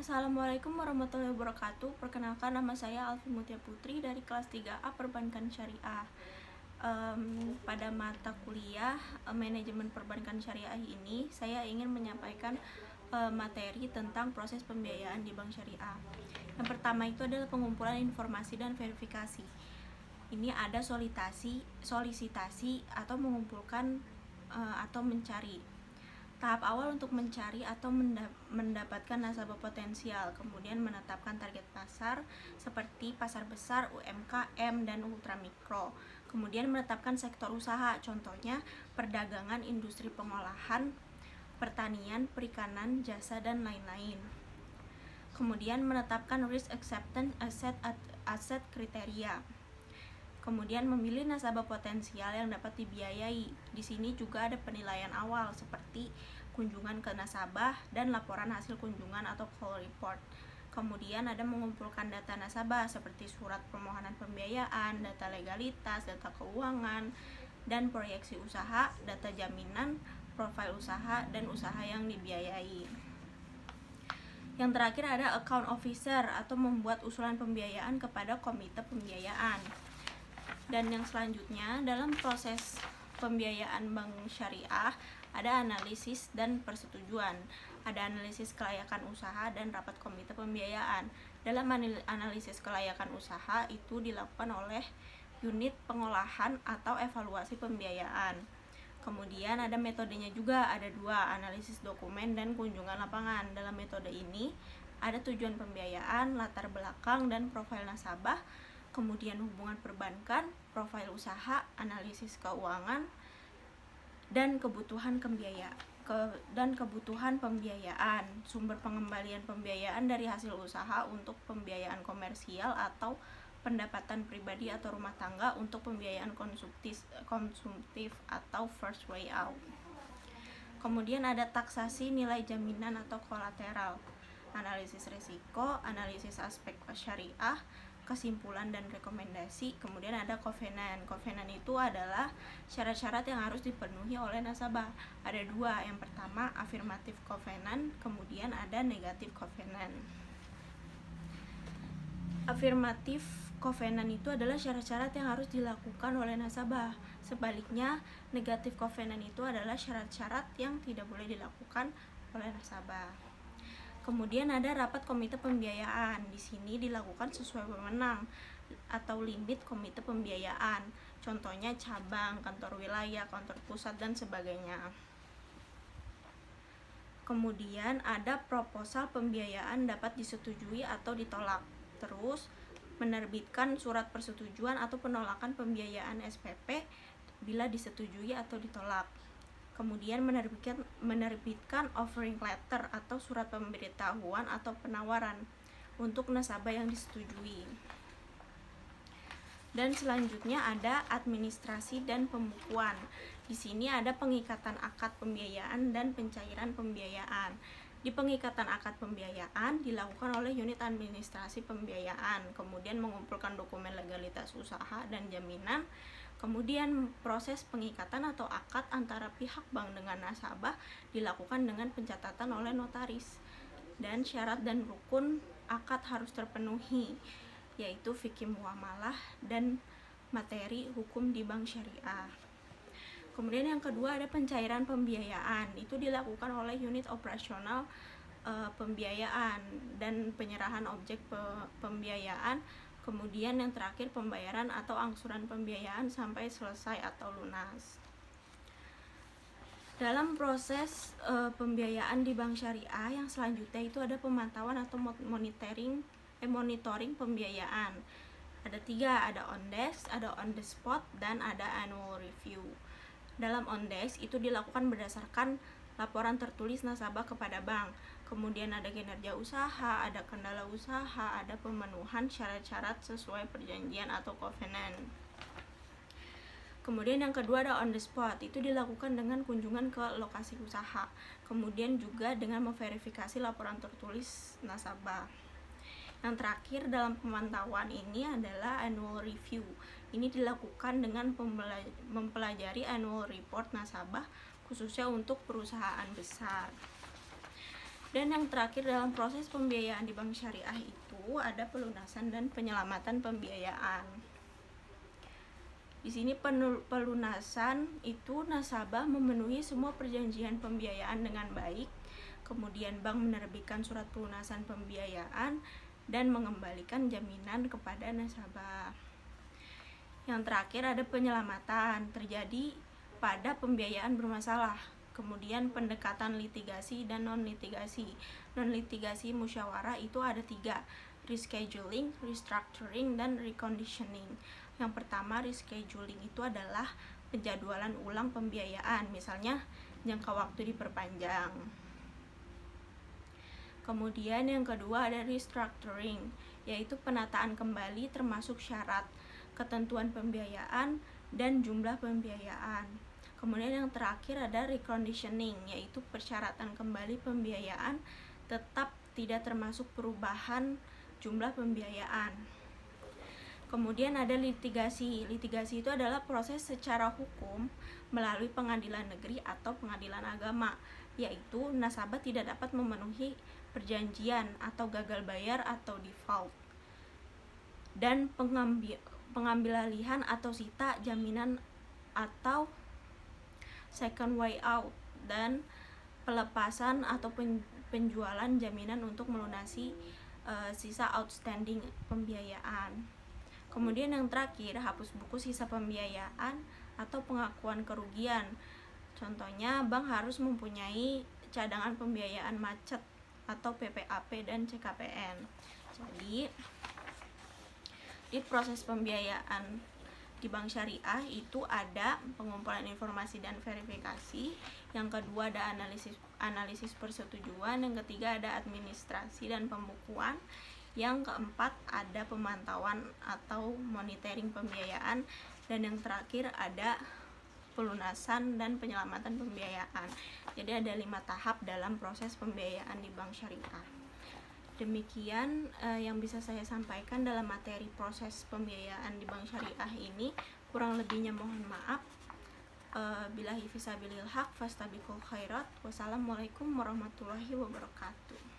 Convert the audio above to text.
Assalamualaikum warahmatullahi wabarakatuh. Perkenalkan, nama saya Alfi Mutia Putri dari kelas 3A Perbankan Syariah. Pada mata kuliah manajemen perbankan syariah ini, saya ingin menyampaikan materi tentang proses pembiayaan di bank syariah. Yang pertama itu adalah pengumpulan informasi dan verifikasi. Ini ada solisitasi atau mengumpulkan atau mencari. Tahap awal untuk mencari atau mendapatkan nasabah potensial, kemudian menetapkan target pasar seperti pasar besar, UMKM, dan ultramikro. Kemudian menetapkan sektor usaha, contohnya perdagangan, industri pengolahan, pertanian, perikanan, jasa, dan lain-lain. Kemudian menetapkan risk acceptance aset kriteria. Kemudian memilih nasabah potensial yang dapat dibiayai. Di sini juga ada penilaian awal seperti kunjungan ke nasabah dan laporan hasil kunjungan atau call report. Kemudian ada mengumpulkan data nasabah seperti surat permohonan pembiayaan, data legalitas, data keuangan, dan proyeksi usaha, data jaminan, profil usaha, dan usaha yang dibiayai. Yang terakhir ada account officer atau membuat usulan pembiayaan kepada komite pembiayaan. Dan yang selanjutnya, dalam proses pembiayaan bank syariah ada analisis dan persetujuan, ada analisis kelayakan usaha dan rapat komite pembiayaan. Dalam analisis kelayakan usaha itu dilakukan oleh unit pengolahan atau evaluasi pembiayaan. Kemudian ada metodenya juga, ada dua, analisis dokumen dan kunjungan lapangan. Dalam metode ini ada tujuan pembiayaan, latar belakang dan profil nasabah, kemudian hubungan perbankan, profil usaha, analisis keuangan, dan kebutuhan pembiayaan, sumber pengembalian pembiayaan dari hasil usaha untuk pembiayaan komersial atau pendapatan pribadi atau rumah tangga untuk pembiayaan konsumtif atau first way out. Kemudian ada taksasi nilai jaminan atau kolateral, analisis risiko, analisis aspek syariah, kesimpulan dan rekomendasi. Kemudian ada covenant. Covenant itu adalah syarat-syarat yang harus dipenuhi oleh nasabah. Ada dua, yang pertama afirmatif covenant, kemudian ada negatif covenant. Afirmatif covenant itu adalah syarat-syarat yang harus dilakukan oleh nasabah. Sebaliknya, negatif covenant itu adalah syarat-syarat yang tidak boleh dilakukan oleh nasabah. Kemudian ada rapat komite pembiayaan. Di sini dilakukan sesuai wewenang atau limit komite pembiayaan. Contohnya cabang, kantor wilayah, kantor pusat, dan sebagainya. Kemudian ada proposal pembiayaan dapat disetujui atau ditolak. Terus menerbitkan surat persetujuan atau penolakan pembiayaan SPP bila disetujui atau ditolak. Kemudian menerbitkan offering letter atau surat pemberitahuan atau penawaran untuk nasabah yang disetujui. Dan selanjutnya ada administrasi dan pembukuan. Di sini ada pengikatan akad pembiayaan dan pencairan pembiayaan. Di pengikatan akad pembiayaan dilakukan oleh unit administrasi pembiayaan, kemudian mengumpulkan dokumen legalitas usaha dan jaminan. Kemudian proses pengikatan atau akad antara pihak bank dengan nasabah dilakukan dengan pencatatan oleh notaris. Dan syarat dan rukun akad harus terpenuhi, yaitu fikih muamalah dan materi hukum di bank syariah. Kemudian yang kedua ada pencairan pembiayaan. Itu dilakukan oleh unit operasional pembiayaan dan penyerahan objek pembiayaan. Kemudian yang terakhir pembayaran atau angsuran pembiayaan sampai selesai atau lunas. Dalam proses pembiayaan di bank syariah yang selanjutnya itu ada pemantauan atau monitoring pembiayaan. Ada tiga, ada on desk, ada on the spot, dan ada annual review. Dalam on desk itu dilakukan berdasarkan laporan tertulis nasabah kepada bank. Kemudian ada kinerja usaha, ada kendala usaha, ada pemenuhan syarat-syarat sesuai perjanjian atau covenant. Kemudian yang kedua ada on the spot, itu dilakukan dengan kunjungan ke lokasi usaha. Kemudian juga dengan memverifikasi laporan tertulis nasabah. Yang terakhir dalam pemantauan ini adalah annual review. Ini dilakukan dengan mempelajari annual report nasabah khususnya untuk perusahaan besar. Dan yang terakhir dalam proses pembiayaan di bank syariah itu ada pelunasan dan penyelamatan pembiayaan. Di sini pelunasan itu nasabah memenuhi semua perjanjian pembiayaan dengan baik, kemudian bank menerbitkan surat pelunasan pembiayaan dan mengembalikan jaminan kepada nasabah. Yang terakhir ada penyelamatan, terjadi pada pembiayaan bermasalah, kemudian pendekatan litigasi dan non-litigasi. Non-litigasi musyawarah itu ada 3, rescheduling, restructuring, dan reconditioning. Yang pertama, rescheduling itu adalah penjadwalan ulang pembiayaan, misalnya jangka waktu diperpanjang. Kemudian yang kedua ada restructuring, yaitu penataan kembali termasuk syarat, ketentuan pembiayaan, dan jumlah pembiayaan. Kemudian yang terakhir ada reconditioning, yaitu persyaratan kembali pembiayaan tetap tidak termasuk perubahan jumlah pembiayaan. Kemudian ada litigasi. Litigasi itu adalah proses secara hukum melalui pengadilan negeri atau pengadilan agama, yaitu nasabah tidak dapat memenuhi perjanjian atau gagal bayar atau default, dan pengambilalihan atau sita jaminan atau second way out, dan pelepasan atau penjualan jaminan untuk melunasi sisa outstanding pembiayaan. Kemudian yang terakhir, hapus buku sisa pembiayaan atau pengakuan kerugian. Contohnya, bank harus mempunyai cadangan pembiayaan macet atau PPAP dan CKPN. Jadi, di proses pembiayaan di bank syariah itu ada pengumpulan informasi dan verifikasi, yang kedua ada analisis persetujuan, yang ketiga ada administrasi dan pembukuan, yang keempat ada pemantauan atau monitoring pembiayaan, dan yang terakhir ada pelunasan dan penyelamatan pembiayaan. Jadi ada 5 tahap dalam proses pembiayaan di bank syariah. Demikian yang bisa saya sampaikan dalam materi proses pembiayaan di bank syariah ini. Kurang lebihnya mohon maaf. Billahi fisabilil haq fastabiqul khairat. Wassalamualaikum warahmatullahi wabarakatuh.